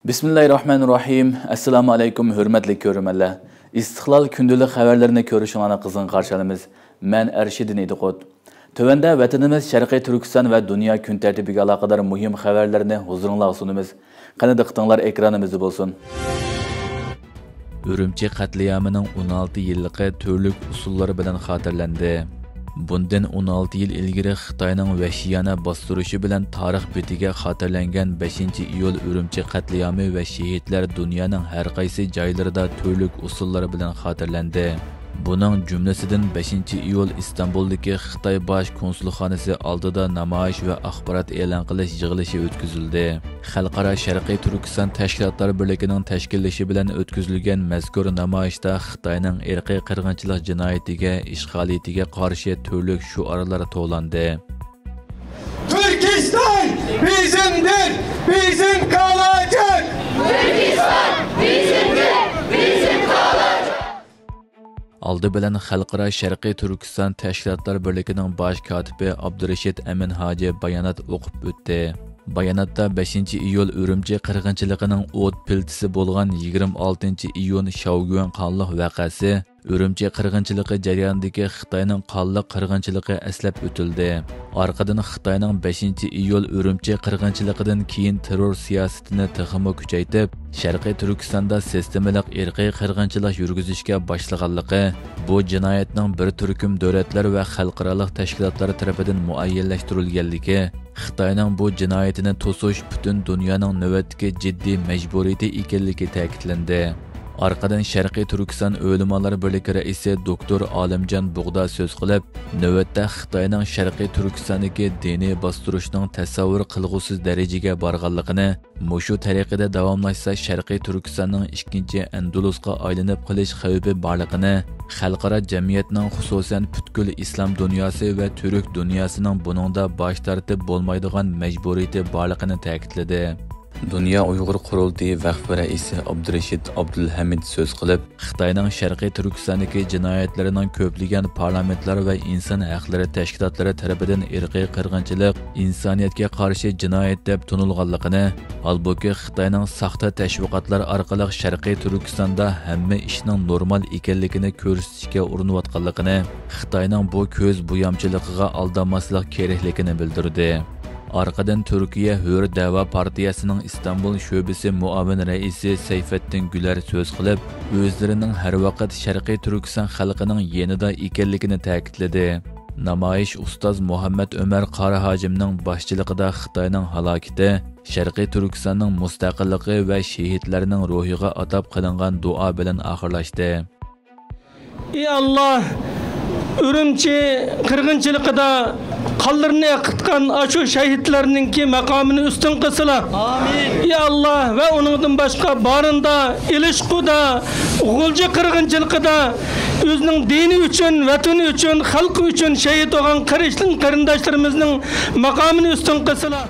Bismillahirrahmanirrahim. Assalamu alaykum, hürmetli görürmenler. İstiqlal kündülük haberlerini görüşüngana kızgın karşılamız. Men Erşidin Ediqot. Tövende vatanımız Şarkı Türkistan ve dünya gün tertibiga alaqadar muhim haberlerini huzurunla sunumuz. Qani diqqatinglar ekranımızda bolsun. Ürümçi katliamının 16 yıllığı türlük usulları bilan xatirlandi. Bundan 16 yıl ilgiri Xitoyning vahshiyona bostirishi bilan tarix betiga xotirlangan 5-iyul Ürümçi katliamı ve şehitler dünyanın her qaysi joylarida turlik usullari bilan xotirlandi. Bunun cümlesinden 5-iyul İstanbul'daki Xitoy Bosh konsulxonasi oldida namoyish ve axborot e'lon qilish yig'ilishi o'tkazildi. Xalqaro Sharqiy Turkiston tashkilotlari birligining tashkillashi bilan o'tkazilgan mazkur namoyishda Xitoyning irqiy qirg'inchilik jinoyatiga, ishg'oliyatiga qarshi turlik shuarlar to'landi. Türkistan bizimdir, bizim kalacak. Türkistan bizimdir, bizim kalacak. Aldı bilan Xalqaro Sharqiy Turkiston tashkilotlar birligining bosh kotibi Abdurashid Amin Hoji bayonot o'qib o'tdi. Bayonotda 5-iyul Ürümçi qirg'inchiligining o't piltisi bo'lgan 26-iyun Shaoguan qonliq vaqasi, Ürümçi qirg'inchiligi jarayonidagi Xitoyning qonliq qirg'inchiligi eslab o'tildi. Orqadan Xitoyning 5-iyul Ürümçi qirg'inchiligidan keyin terror siyosatini texmo kuchaytirib, Sharqiy Turkistonda sistemalik irqiy qirg'inchilik yurgizishga boshlaganligi, bu jinoyatning bir turkum davlatlar va xalqaro tashkilotlar tomonidan muayyanlashtirilganligi, Xitoyning bu jinoyatini to'sish butun dunyoning navbatdagi jiddiy majburiyati ekanligi ta'kidlandi. Arqadan Sharqiy Turkiston o'limalar birligi raisi doktor Olimjon Bug'da so'z qilib, navbatda Xitoyning Sharqiy Turkistondagi diniy bostirishning tasavvur qilg'usiz darajaga borganligini, mushu tariqada davomlashsa Sharqiy Turkistonning ikkinchi Andalusga aylanib qolish xavfi borligini, xalqaro jamiyatning xususan butkul islom dunyosi va turk dunyosining buningda bosh tortib bo'lmaydigan majburiyati borligini ta'kidladi. Dünya Uyghur Qurultiyi vaqfi raisi Abdurashid Abdulhamid so'z qilib, Xitoyning Sharqiy Turkistondagi jinoyatlarining ko'plagan parlamentlar va inson haqlari tashkilotlari tomonidan irqiy qirg'inchilik, insoniyatga qarshi jinoyat deb tunilganligini, holbuki Xitoyning saxta tashviqotlar orqali Sharqiy Turkistonda hamma ishning normal ekanligini ko'rsatishga urinayotganligini, Xitoyning bu ko'z bo'yamchiligiga aldanmaslik kerakligini bildirdi. Arqadan Türkiye Hür Dava Partiyasining İstanbul sho'basi muavin raisi Sayfettin Güler so'z qilib, o'zlarining har vaqt Sharqiy Turkiston xalqining yanida ekanligini ta'kidladi. Namoyish ustoz Muhammad Ömer Qarahojimning boshchiligida Xitoyning halokati, Sharqiy Turkistonning mustaqilligi va shehidlarning ruhiga atab qilingan duo bilan oxirlashdi. Ey Allah, Ürümçi qirg'inchiligida qonlarini aqitgan aşu şehitlerninki makamını üstün kısıla. Amin. Ya Allah ve onundan başka barında, ilişkuda, oğulcu qirg'inchiligida özünün dini üçün, vatani üçün, halkı üçün şehit olan qarindoshlarımızın makamını üstün kısıla.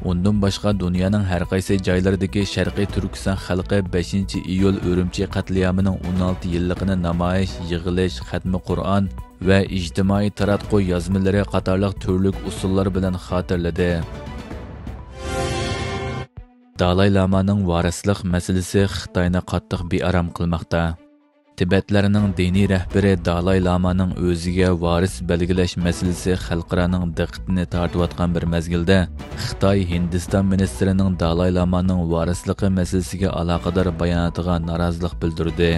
Ondan başqa dünyanın hər qaysi joylaridagi Sharqiy Turkiston xalqi 5-iyul Ürümçi qatliamining 16 yilligini namoyish, yig'ilish, xatmi Qur'on va ijtimoiy taratquv yozmalari qatorliq turlik usullar bilan xotirladi. Dalay Lamaning varislik masalasi Xitoyni qattiq bearam qilmoqda. Tibetlarning diniy rahbari Dalay Lamaning o'ziga varis belgilash masalasi xalqaraning diqqatini tortayotgan bir mezgilda, Xitoy Hindiston ministrining Dalay Lamaning varisligi masalasiga aloqador bayonotiga norozilik bildirdi.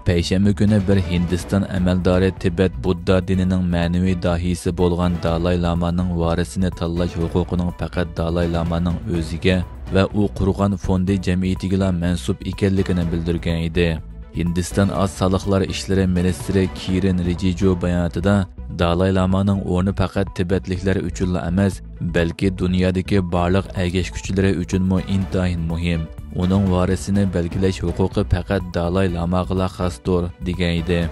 Payshanba kuni bir Hindiston amaldori Tibet Budda dinining ma'naviy dahisi bo'lgan Dalay Lamaning varisini tanlash huquqining faqat Dalay Lamaning o'ziga va u qurgan fondi jamiyatiga mansub ekanligini bildirgan edi. Hindiston az soliqlar ishlari ministri Kiren Rijiju bayonotida Dalay Lamaning o'rni faqat tibetliklar uchun emas, balki dunyodagi barliq agash kuchlari uchunmi intayin muhim. Uning varisini belgilash huquqi faqat Dalay Lamaga xosdir degan edi.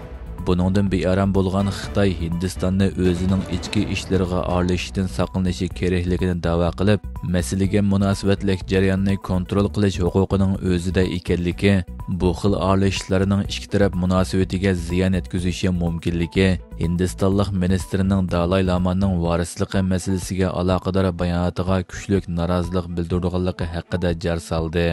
Buningdan bearam bo'lgan Xitoy Hindistonni o'zining ichki ishlariga aralashishdan saqlanishi kerakligini da'vo qilib, masalaga munosabatlik jarayonni kontrol qilish huquqining o'zida ekanligi, bu xil aralashishlarning ikki taraf munosabatiga ziyon yetkazishi mumkinligi Hindistonlik ministrining Dalay Lamaning varisligi masalasiga aloqador bayonotiga kuchli norozilik bildirganligi haqida jar soldi.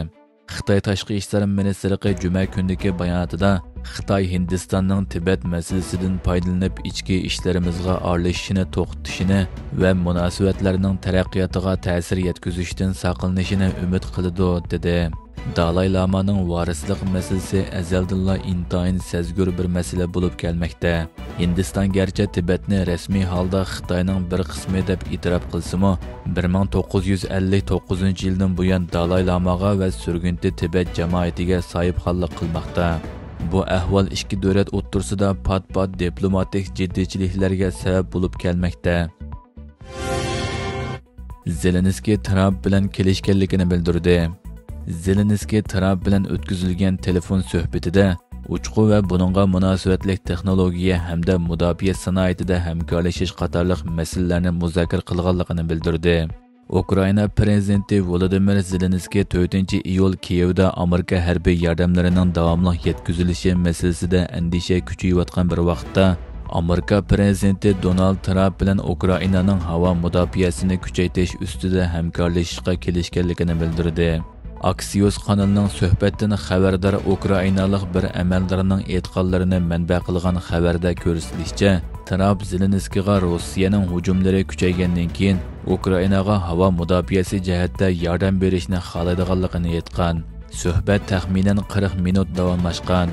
Xitoy Tashqi ishlar ministrligi juma kundagi bayonotida Xitoy Hindistonning Tibet masalasidan foydalanib ichki ishlarimizga aralashishini to'xtatishini va munosabatlarning taraqqiyotiga ta'sir yetkazishdan saqlanishini umid qiladi dedi. Dalay Lamaning varislik masalasi azaldanla intayin sezgur bir masala bo'lib kelmoqda. Hindiston garchi Tibetni rasmiy holda Xitoyning bir qismi deb e'tirof qilsa-mu, 1959-yildan buyon Dalay Lamaga va surgunti Tibet jamoatiga sohibxonlik qilmoqda. Bu ahvol ikki davlat o'rtasida pat-pat diplomatik jiddiychiliklarga sabab bo'lib kelmoqda. Zelenskiy Trump bilan kelishganligini bildirdi. Zelenskiy Trump bilan o'tkazilgan telefon suhbatida uchqu va buningga munosabatli texnologiya hamda mudofaa sanoatida hamkorlashish qatorliq masalalarni muzokara qilganligini bildirdi. Ukraina prezidenti Volodymyr Zelenskiy 4-iyul Kiyevda Amerika harbiy yordamlarining davomli yetkazilishi masalasida andisha kuchayayotgan bir vaqtda Amerika prezidenti Donald Trump bilan Ukrainaning havo mudofaasini kuchaytirish ustida hamkorlashishga kelishganligini bildirdi. Axios kanalining suhbatdan xabardor Ukrainalik bir amaldorning e'tiqodlarini manba qilgan xabarda ko'rsatilishicha, Trump Zelenskiyga Rossiyaning hujumlari kuchaygandan keyin Ukrainaga havo mudofaasi jihatda yordam berishni xohlaydiganligini aytgan. Suhbat taxminan 40 minut davomlashgan.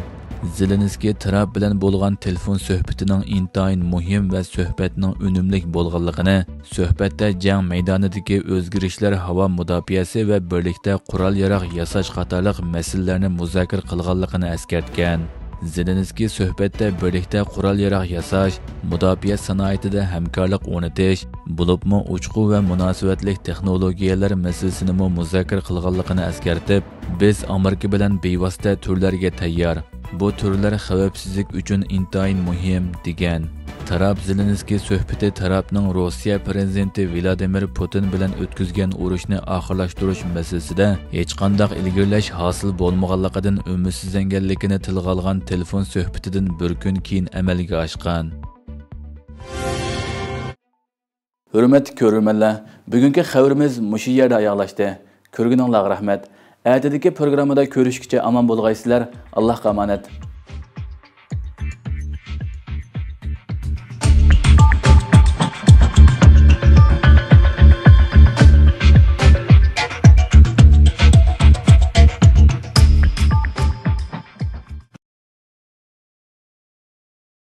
Zelenskiy Trump bilan bo'lgan telefon suhbatining intayin muhim va suhbatning unumli bo'lganligini, suhbatda jang maydonidagi o'zgarishlar, havo mudofaasi va birlikda qurol-yarog' yasash qatorliq masalalarni muzokara qilganligini eskartgan. Zelenskiy suhbatda birlikda qurol-yarog' yasash, mudofaa sanoatida hamkorlik o'rnatish, bo'libmi uchqu va munosabatli texnologiyalar masalasini muzokara qilganligini eskartib, biz Amerika bilan bevosita turlarga tayyor. Bu turlar xavfsizlik uchun intayin muhim degan. Trump Zelenskiy suhbati Trumpning Rossiya prezidenti Vladimir Putin bilan o'tkazgan urushni oxirlashtirish masalasida hech qanday ilgirlash hosil bo'lmaganligidan umidsizlanganligini tilga olgan telefon suhbatidan bir kun keyin amalga oshgan. Hurmatli ko'ruvchilar, bugungi xabarimiz mushu yerda oyoqlashdi. Ko'rganingizga rahmat. Ertadagi programmada ko'rishguncha omon bo'lgaysizlar. Allohga omonat.